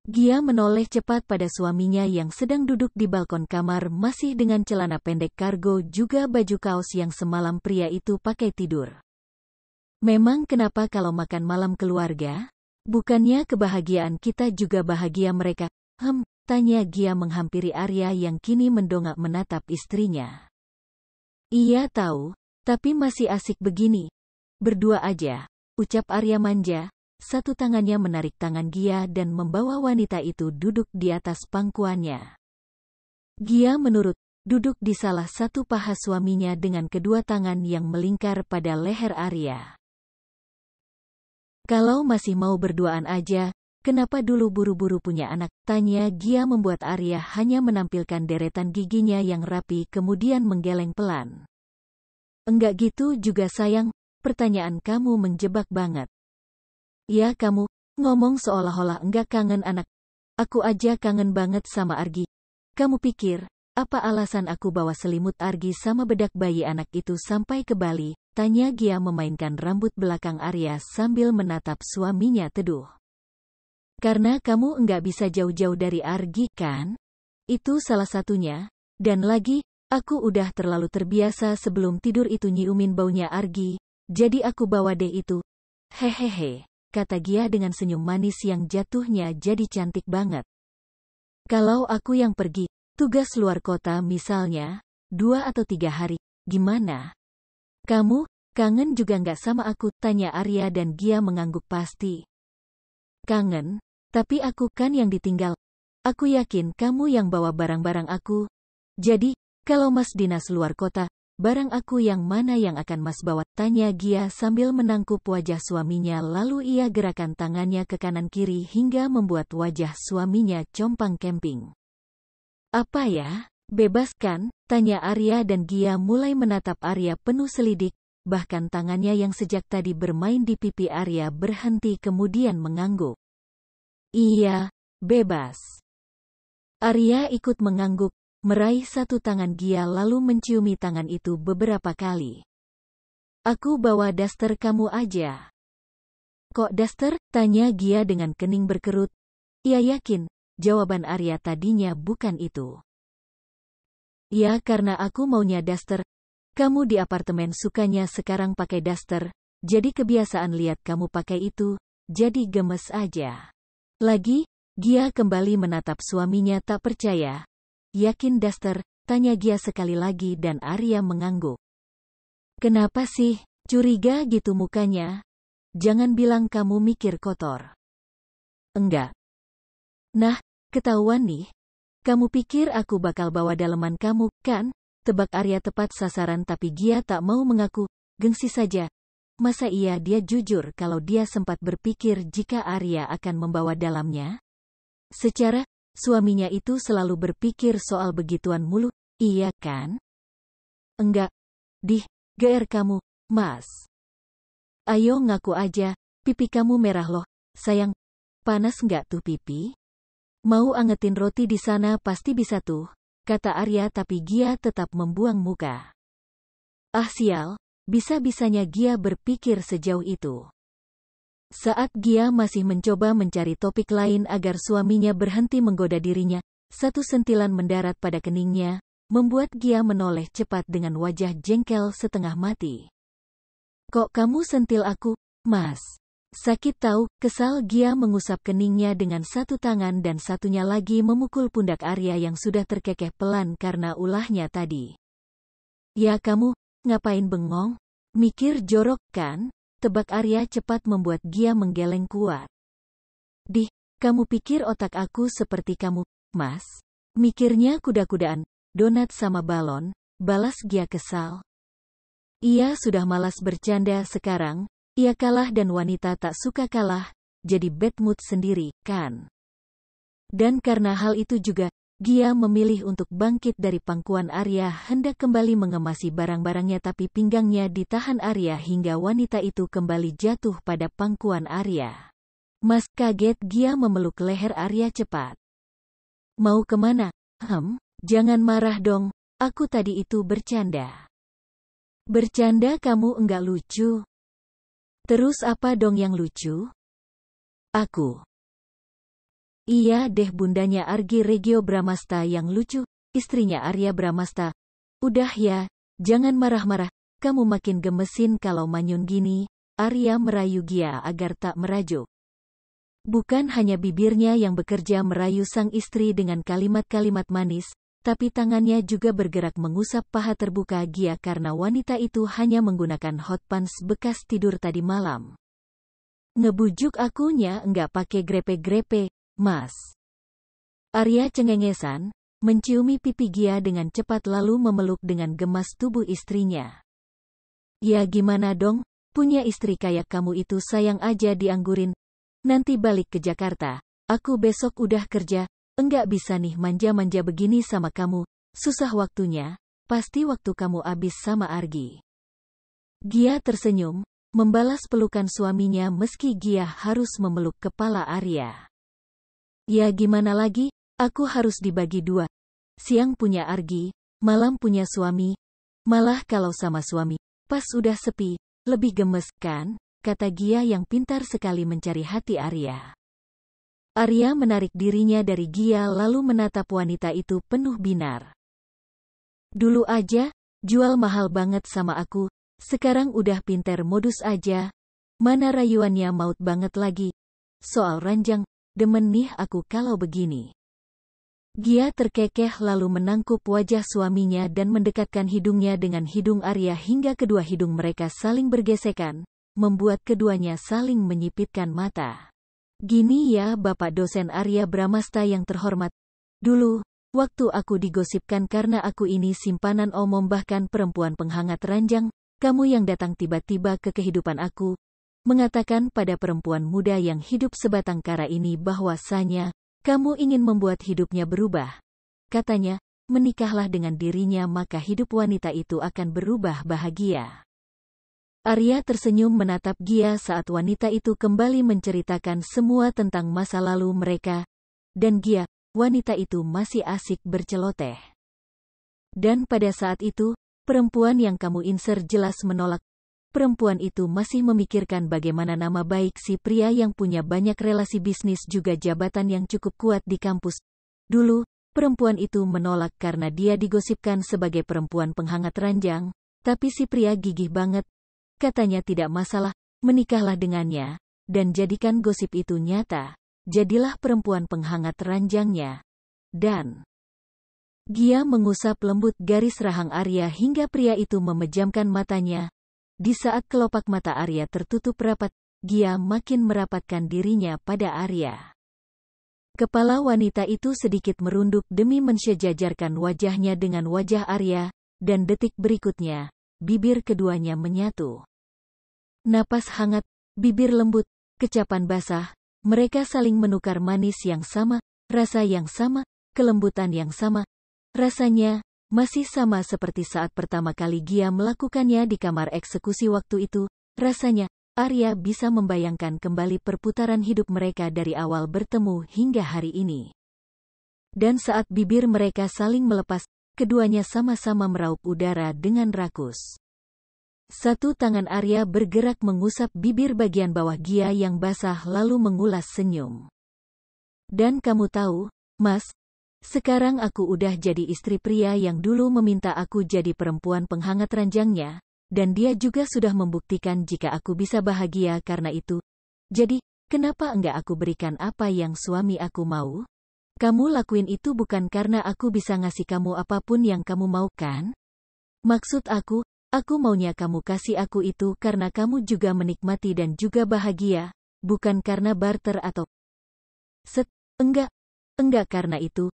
Gia menoleh cepat pada suaminya yang sedang duduk di balkon kamar masih dengan celana pendek kargo juga baju kaos yang semalam pria itu pakai tidur. Memang kenapa kalau makan malam keluarga? Bukannya kebahagiaan kita juga bahagia mereka? Tanya Gia menghampiri Arya yang kini mendongak menatap istrinya. Iya tahu, tapi masih asik begini. Berdua aja, ucap Arya manja, satu tangannya menarik tangan Gia dan membawa wanita itu duduk di atas pangkuannya. Gia menurut, duduk di salah satu paha suaminya dengan kedua tangan yang melingkar pada leher Arya. Kalau masih mau berduaan aja, kenapa dulu buru-buru punya anak? Tanya Gia membuat Arya hanya menampilkan deretan giginya yang rapi kemudian menggeleng pelan. Enggak gitu juga sayang, pertanyaan kamu menjebak banget. Ya kamu, ngomong seolah-olah enggak kangen anak. Aku aja kangen banget sama Argi. Kamu pikir, apa alasan aku bawa selimut Argi sama bedak bayi anak itu sampai ke Bali? Tanya Gia memainkan rambut belakang Arya sambil menatap suaminya teduh. Karena kamu enggak bisa jauh-jauh dari Argi kan? Itu salah satunya. Dan lagi, aku udah terlalu terbiasa sebelum tidur itu nyiumin baunya Argi. Jadi aku bawa deh itu. Hehehe, kata Gia dengan senyum manis yang jatuhnya jadi cantik banget. Kalau aku yang pergi, tugas luar kota misalnya, 2 atau 3 hari, gimana? Kamu, kangen juga nggak sama aku? Tanya Arya dan Gia mengangguk pasti. Kangen, tapi aku kan yang ditinggal. Aku yakin kamu yang bawa barang-barang aku. Jadi, kalau Mas dinas luar kota, barang aku yang mana yang akan Mas bawa? Tanya Gia sambil menangkup wajah suaminya lalu ia gerakan tangannya ke kanan-kiri hingga membuat wajah suaminya compang kemping. Apa ya? Bebas kan? Tanya Arya dan Gia mulai menatap Arya penuh selidik, bahkan tangannya yang sejak tadi bermain di pipi Arya berhenti kemudian mengangguk. Iya, bebas. Arya ikut mengangguk, meraih satu tangan Gia lalu menciumi tangan itu beberapa kali. Aku bawa daster kamu aja. Kok daster? Tanya Gia dengan kening berkerut. Ia yakin, jawaban Arya tadinya bukan itu. Ya karena aku maunya daster. Kamu di apartemen sukanya sekarang pakai daster, jadi kebiasaan lihat kamu pakai itu, jadi gemes aja. Lagi, Gia kembali menatap suaminya tak percaya. Yakin daster? Tanya Gia sekali lagi dan Arya mengangguk. Kenapa sih, curiga gitu mukanya? Jangan bilang kamu mikir kotor. Enggak. Nah, ketahuan nih. Kamu pikir aku bakal bawa daleman kamu, kan? Tebak Arya tepat sasaran tapi Gia tak mau mengaku, gengsi saja. Masa iya dia jujur kalau dia sempat berpikir jika Arya akan membawa dalamnya? Secara, suaminya itu selalu berpikir soal begituan mulu, iya kan? Enggak. GR kamu, Mas. Ayo ngaku aja, pipi kamu merah loh, sayang. Panas nggak tuh pipi? Mau angetin roti di sana pasti bisa tuh, kata Arya tapi Gia tetap membuang muka. Ah sial, bisa-bisanya Gia berpikir sejauh itu. Saat Gia masih mencoba mencari topik lain agar suaminya berhenti menggoda dirinya, satu sentilan mendarat pada keningnya, membuat Gia menoleh cepat dengan wajah jengkel setengah mati. Kok kamu sentil aku, Mas? Sakit tahu, kesal Gia mengusap keningnya dengan satu tangan dan satunya lagi memukul pundak Arya yang sudah terkekeh pelan karena ulahnya tadi. Ya kamu, ngapain bengong? Mikir jorok kan? Tebak Arya cepat membuat Gia menggeleng kuat. Kamu pikir otak aku seperti kamu, Mas? Mikirnya kuda-kudaan, donat sama balon, balas Gia kesal. Ia sudah malas bercanda sekarang. Ia kalah dan wanita tak suka kalah, jadi bad mood sendiri, kan? Dan karena hal itu juga, Gia memilih untuk bangkit dari pangkuan Arya hendak kembali mengemasi barang-barangnya tapi pinggangnya ditahan Arya hingga wanita itu kembali jatuh pada pangkuan Arya. Mas kaget Gia memeluk leher Arya cepat. Mau kemana? Jangan marah dong, aku tadi itu bercanda. Bercanda kamu enggak lucu. Terus apa dong yang lucu? Aku. Iya deh bundanya Argi Regio Bramasta yang lucu, istrinya Arya Bramasta. Udah ya, jangan marah-marah, kamu makin gemesin kalau manyun gini. Arya merayu Gia agar tak merajuk. Bukan hanya bibirnya yang bekerja merayu sang istri dengan kalimat-kalimat manis, tapi tangannya juga bergerak mengusap paha terbuka Gia karena wanita itu hanya menggunakan hot pants bekas tidur tadi malam. Ngebujuk akunya enggak pakai grepe-grepe, Mas. Arya cengengesan, menciumi pipi Gia dengan cepat lalu memeluk dengan gemas tubuh istrinya. Ya gimana dong, punya istri kayak kamu itu sayang aja dianggurin. Nanti balik ke Jakarta, aku besok udah kerja, enggak bisa nih manja-manja begini sama kamu, susah waktunya, pasti waktu kamu abis sama Argi. Gia tersenyum, membalas pelukan suaminya meski Gia harus memeluk kepala Arya. Ya gimana lagi, aku harus dibagi dua. Siang punya Argi, malam punya suami. Malah kalau sama suami, pas udah sepi, lebih gemes kan, kata Gia yang pintar sekali mencari hati Arya. Arya menarik dirinya dari Gia lalu menatap wanita itu penuh binar. Dulu aja, jual mahal banget sama aku, sekarang udah pinter modus aja. Mana rayuannya maut banget lagi. Soal ranjang, demen nih aku kalau begini. Gia terkekeh lalu menangkup wajah suaminya dan mendekatkan hidungnya dengan hidung Arya hingga kedua hidung mereka saling bergesekan, membuat keduanya saling menyipitkan mata. Gini ya Bapak dosen Arya Bramasta yang terhormat. Dulu, waktu aku digosipkan karena aku ini simpanan omong bahkan perempuan penghangat ranjang, kamu yang datang tiba-tiba ke kehidupan aku, mengatakan pada perempuan muda yang hidup sebatang kara ini bahwasanya, kamu ingin membuat hidupnya berubah. Katanya, menikahlah dengan dirinya maka hidup wanita itu akan berubah bahagia. Arya tersenyum menatap Gia saat wanita itu kembali menceritakan semua tentang masa lalu mereka. Dan Gia, wanita itu masih asik berceloteh. Dan pada saat itu, perempuan yang kamu incer jelas menolak. Perempuan itu masih memikirkan bagaimana nama baik si pria yang punya banyak relasi bisnis juga jabatan yang cukup kuat di kampus. Dulu, perempuan itu menolak karena dia digosipkan sebagai perempuan penghangat ranjang, tapi si pria gigih banget. Katanya tidak masalah, menikahlah dengannya, dan jadikan gosip itu nyata. Jadilah perempuan penghangat ranjangnya. Dan Gia mengusap lembut garis rahang Arya hingga pria itu memejamkan matanya. Di saat kelopak mata Arya tertutup rapat, Gia makin merapatkan dirinya pada Arya. Kepala wanita itu sedikit merunduk demi mensejajarkan wajahnya dengan wajah Arya, dan detik berikutnya, bibir keduanya menyatu. Napas hangat, bibir lembut, kecapan basah, mereka saling menukar manis yang sama, rasa yang sama, kelembutan yang sama. Rasanya masih sama seperti saat pertama kali Gia melakukannya di kamar eksekusi waktu itu. Rasanya, Arya bisa membayangkan kembali perputaran hidup mereka dari awal bertemu hingga hari ini. Dan saat bibir mereka saling melepas, keduanya sama-sama meraup udara dengan rakus. Satu tangan Arya bergerak mengusap bibir bagian bawah Gia yang basah lalu mengulas senyum. Dan kamu tahu, Mas, sekarang aku udah jadi istri pria yang dulu meminta aku jadi perempuan penghangat ranjangnya, dan dia juga sudah membuktikan jika aku bisa bahagia karena itu. Jadi, kenapa enggak aku berikan apa yang suami aku mau? Kamu lakuin itu bukan karena aku bisa ngasih kamu apapun yang kamu mau kan? Maksud aku maunya kamu kasih aku itu karena kamu juga menikmati dan juga bahagia, bukan karena barter atau enggak karena itu.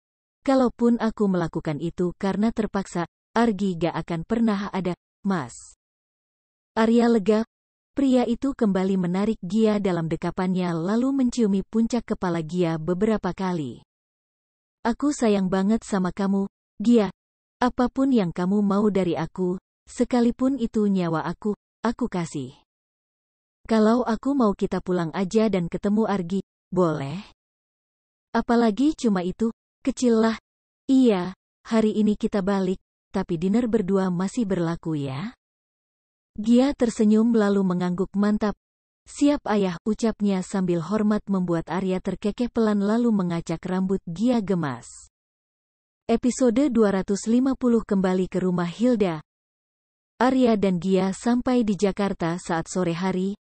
Kalaupun aku melakukan itu karena terpaksa, Argi gak akan pernah ada, Mas. Arya lega. Pria itu kembali menarik Gia dalam dekapannya lalu menciumi puncak kepala Gia beberapa kali. Aku sayang banget sama kamu, Gia. Apapun yang kamu mau dari aku, sekalipun itu nyawa aku kasih. Kalau aku mau kita pulang aja dan ketemu Argi, boleh? Apalagi cuma itu. Kecil lah. Iya, hari ini kita balik, tapi dinner berdua masih berlaku ya? Gia tersenyum lalu mengangguk mantap. Siap ayah, ucapnya sambil hormat membuat Arya terkekeh pelan lalu mengacak rambut Gia gemas. Episode 250 kembali ke rumah Hilda. Arya dan Gia sampai di Jakarta saat sore hari.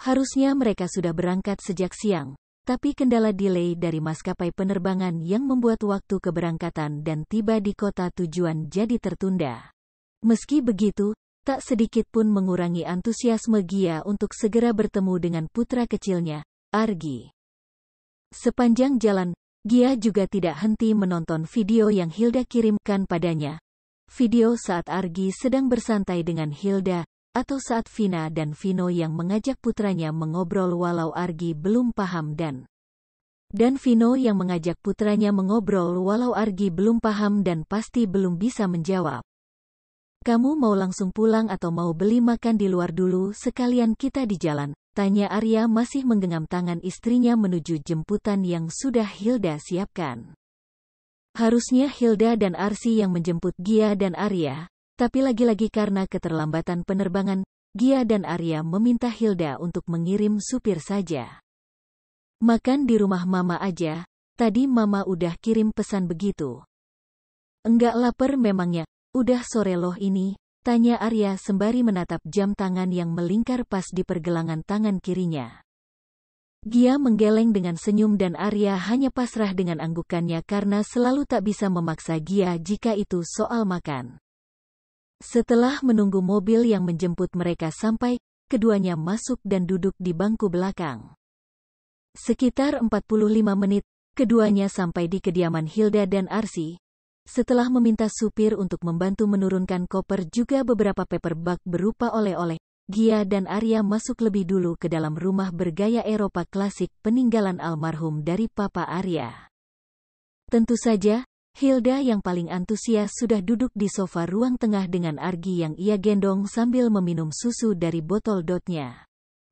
Harusnya mereka sudah berangkat sejak siang. Tapi kendala delay dari maskapai penerbangan yang membuat waktu keberangkatan dan tiba di kota tujuan jadi tertunda. Meski begitu, tak sedikit pun mengurangi antusiasme Gia untuk segera bertemu dengan putra kecilnya, Argi. Sepanjang jalan, Gia juga tidak henti menonton video yang Hilda kirimkan padanya. Video saat Argi sedang bersantai dengan Hilda, atau saat Vina dan Vino yang mengajak putranya mengobrol walau Argi belum paham dan Vino yang mengajak putranya mengobrol walau Argi belum paham dan pasti belum bisa menjawab. Kamu mau langsung pulang atau mau beli makan di luar dulu sekalian kita di jalan? Tanya Arya masih menggenggam tangan istrinya menuju jemputan yang sudah Hilda siapkan. Harusnya Hilda dan Arsy yang menjemput Gia dan Arya, tapi lagi-lagi karena keterlambatan penerbangan, Gia dan Arya meminta Hilda untuk mengirim supir saja. Makan di rumah Mama aja, tadi Mama udah kirim pesan begitu. Enggak lapar memangnya, udah sore loh ini. Tanya Arya sembari menatap jam tangan yang melingkar pas di pergelangan tangan kirinya. Gia menggeleng dengan senyum dan Arya hanya pasrah dengan anggukannya karena selalu tak bisa memaksa Gia jika itu soal makan. Setelah menunggu mobil yang menjemput mereka sampai, keduanya masuk dan duduk di bangku belakang. Sekitar 45 menit, keduanya sampai di kediaman Hilda dan Arsy. Setelah meminta supir untuk membantu menurunkan koper juga beberapa paper bag berupa oleh-oleh, Gia dan Arya masuk lebih dulu ke dalam rumah bergaya Eropa klasik peninggalan almarhum dari Papa Arya. Tentu saja, Hilda yang paling antusias sudah duduk di sofa ruang tengah dengan Argi yang ia gendong sambil meminum susu dari botol dotnya.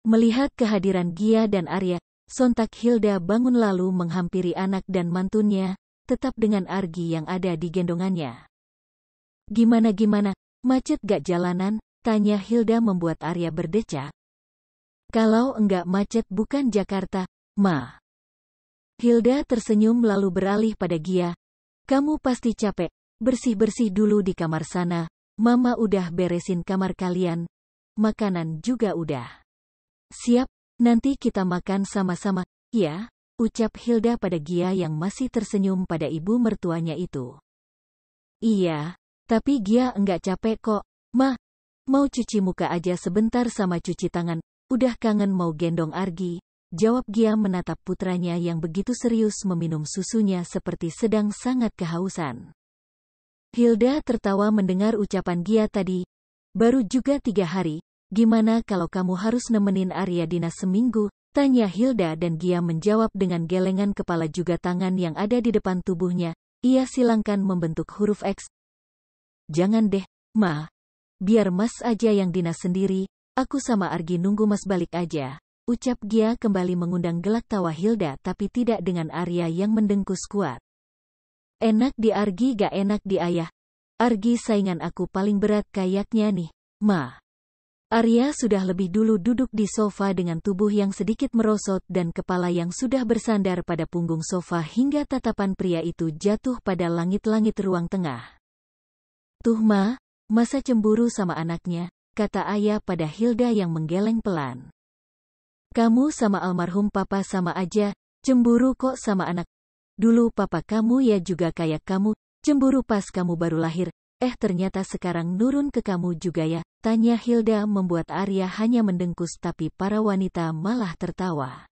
Melihat kehadiran Gia dan Arya, sontak Hilda bangun lalu menghampiri anak dan mantunya, tetap dengan Argi yang ada di gendongannya. Gimana, macet gak jalanan? Tanya Hilda membuat Arya berdecak. Kalau enggak macet bukan Jakarta, Ma. Hilda tersenyum lalu beralih pada Gia. Kamu pasti capek, bersih-bersih dulu di kamar sana, Mama udah beresin kamar kalian, makanan juga udah siap, nanti kita makan sama-sama, ya? Ucap Hilda pada Gia yang masih tersenyum pada ibu mertuanya itu. Iya, tapi Gia enggak capek kok, Ma. Mau cuci muka aja sebentar sama cuci tangan, udah kangen mau gendong Argi, jawab Gia menatap putranya yang begitu serius meminum susunya seperti sedang sangat kehausan. Hilda tertawa mendengar ucapan Gia tadi, baru juga 3 hari, gimana kalau kamu harus nemenin Arya dinas seminggu? Tanya Hilda dan Gia menjawab dengan gelengan kepala juga tangan yang ada di depan tubuhnya, ia silangkan membentuk huruf X. Jangan deh, Ma. Biar Mas aja yang dinas sendiri, aku sama Argi nunggu Mas balik aja. Ucap Gia kembali mengundang gelak tawa Hilda tapi tidak dengan Arya yang mendengkus kuat. Enak di Argi gak enak di Ayah. Argi saingan aku paling berat kayaknya nih, Ma. Arya sudah lebih dulu duduk di sofa dengan tubuh yang sedikit merosot dan kepala yang sudah bersandar pada punggung sofa hingga tatapan pria itu jatuh pada langit-langit ruang tengah. Tuh Ma, masa cemburu sama anaknya, kata Ayah pada Hilda yang menggeleng pelan. Kamu sama almarhum Papa sama aja, cemburu kok sama anak. Dulu Papa kamu ya juga kayak kamu, cemburu pas kamu baru lahir. Ternyata sekarang nurun ke kamu juga ya, tanya Hilda membuat Arya hanya mendengkus tapi para wanita malah tertawa.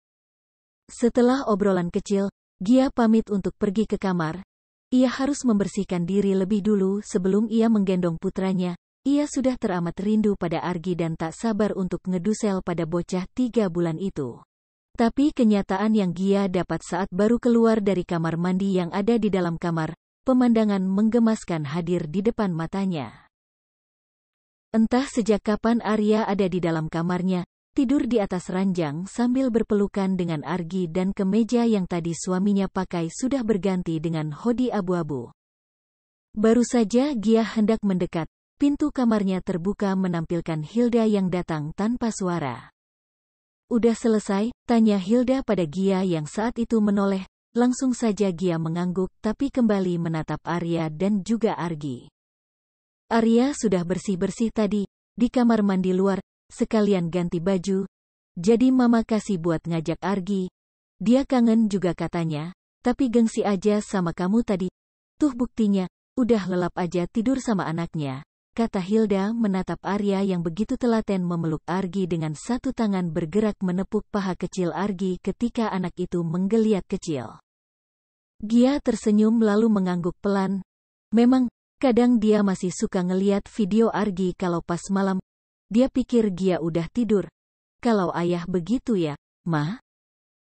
Setelah obrolan kecil, Gia pamit untuk pergi ke kamar. Ia harus membersihkan diri lebih dulu sebelum ia menggendong putranya. Ia sudah teramat rindu pada Argi dan tak sabar untuk ngedusel pada bocah 3 bulan itu. Tapi kenyataan yang Gia dapat saat baru keluar dari kamar mandi yang ada di dalam kamar, pemandangan menggemaskan hadir di depan matanya. Entah sejak kapan Arya ada di dalam kamarnya, tidur di atas ranjang sambil berpelukan dengan Argi dan kemeja yang tadi suaminya pakai sudah berganti dengan hoodie abu-abu. Baru saja Gia hendak mendekat, pintu kamarnya terbuka menampilkan Hilda yang datang tanpa suara. Udah selesai? Tanya Hilda pada Gia yang saat itu menoleh. Langsung saja Gia mengangguk tapi kembali menatap Arya dan juga Argi. Arya sudah bersih-bersih tadi, di kamar mandi luar, sekalian ganti baju. Jadi Mama kasih buat ngajak Argi. Dia kangen juga katanya, tapi gengsi aja sama kamu tadi. Tuh buktinya, udah lelap aja tidur sama anaknya, kata Hilda menatap Arya yang begitu telaten memeluk Argi dengan satu tangan bergerak menepuk paha kecil Argi ketika anak itu menggeliat kecil. Gia tersenyum lalu mengangguk pelan. Memang, kadang dia masih suka ngeliat video Argi kalau pas malam. Dia pikir Gia udah tidur. Kalau ayah begitu ya, Ma?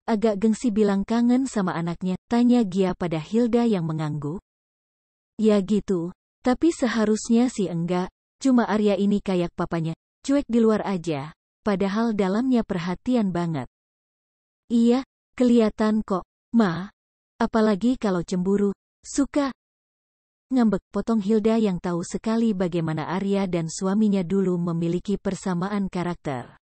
Agak gengsi bilang kangen sama anaknya, tanya Gia pada Hilda yang mengangguk. Ya gitu, tapi seharusnya sih enggak, cuma Arya ini kayak papanya, cuek di luar aja, padahal dalamnya perhatian banget. Iya, kelihatan kok, Ma. Apalagi kalau cemburu, suka. Ngambek potong Hilda yang tahu sekali bagaimana Arya dan suaminya dulu memiliki persamaan karakter.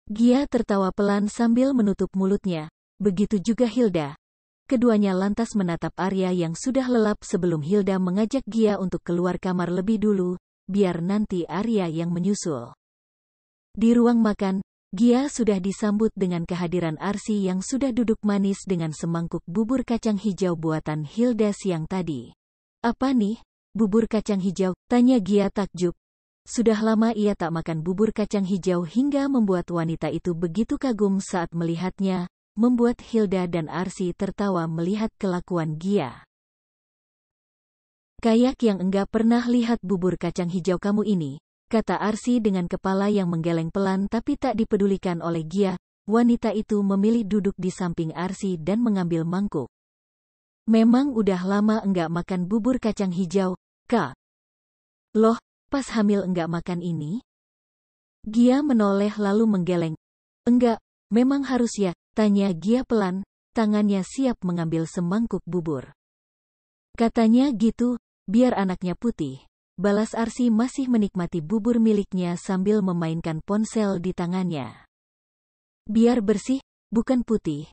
Gia tertawa pelan sambil menutup mulutnya, begitu juga Hilda. Keduanya lantas menatap Arya yang sudah lelap sebelum Hilda mengajak Gia untuk keluar kamar lebih dulu, biar nanti Arya yang menyusul. Di ruang makan, Gia sudah disambut dengan kehadiran Arsy yang sudah duduk manis dengan semangkuk bubur kacang hijau buatan Hilda siang tadi. Apa nih, bubur kacang hijau? Tanya Gia takjub. Sudah lama ia tak makan bubur kacang hijau hingga membuat wanita itu begitu kagum saat melihatnya, membuat Hilda dan Arsy tertawa melihat kelakuan Gia. Kayak yang enggak pernah lihat bubur kacang hijau kamu ini, kata Arsy dengan kepala yang menggeleng pelan tapi tak dipedulikan oleh Gia. Wanita itu memilih duduk di samping Arsy dan mengambil mangkuk. Memang udah lama enggak makan bubur kacang hijau, Kak. Loh, pas hamil enggak makan ini? Gia menoleh lalu menggeleng. Enggak, memang harus ya, tanya Gia pelan, tangannya siap mengambil semangkuk bubur. Katanya gitu, biar anaknya putih. Balas Arsy masih menikmati bubur miliknya sambil memainkan ponsel di tangannya. Biar bersih, bukan putih.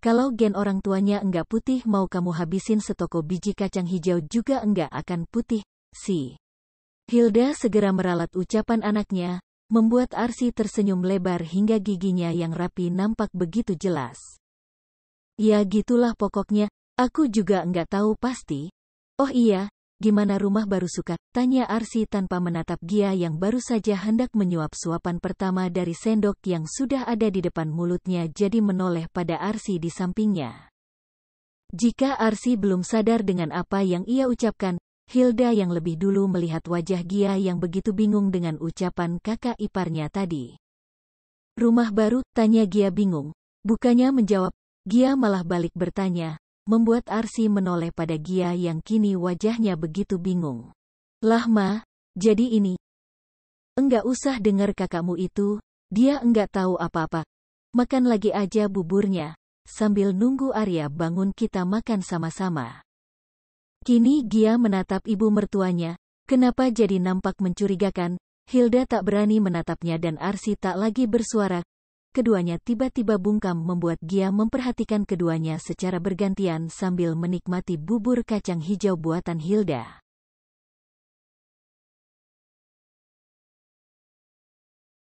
Kalau gen orang tuanya enggak putih mau kamu habisin setoko biji kacang hijau juga enggak akan putih, sih. Hilda segera meralat ucapan anaknya, membuat Arsy tersenyum lebar hingga giginya yang rapi nampak begitu jelas. Ya gitulah pokoknya, aku juga enggak tahu pasti. Oh iya, gimana rumah baru suka? Tanya Arsy tanpa menatap Gia yang baru saja hendak menyuap suapan pertama dari sendok yang sudah ada di depan mulutnya jadi menoleh pada Arsy di sampingnya. Jika Arsy belum sadar dengan apa yang ia ucapkan, Hilda yang lebih dulu melihat wajah Gia yang begitu bingung dengan ucapan kakak iparnya tadi. Rumah baru? Tanya Gia bingung. Bukannya menjawab, Gia malah balik bertanya, membuat Arsy menoleh pada Gia yang kini wajahnya begitu bingung. Lah Ma, jadi ini. Enggak usah dengar kakakmu itu, dia enggak tahu apa-apa. Makan lagi aja buburnya, sambil nunggu Arya bangun kita makan sama-sama. Kini Gia menatap ibu mertuanya, kenapa jadi nampak mencurigakan, Hilda tak berani menatapnya dan Arsy tak lagi bersuara. Keduanya tiba-tiba bungkam membuat Gia memperhatikan keduanya secara bergantian sambil menikmati bubur kacang hijau buatan Hilda.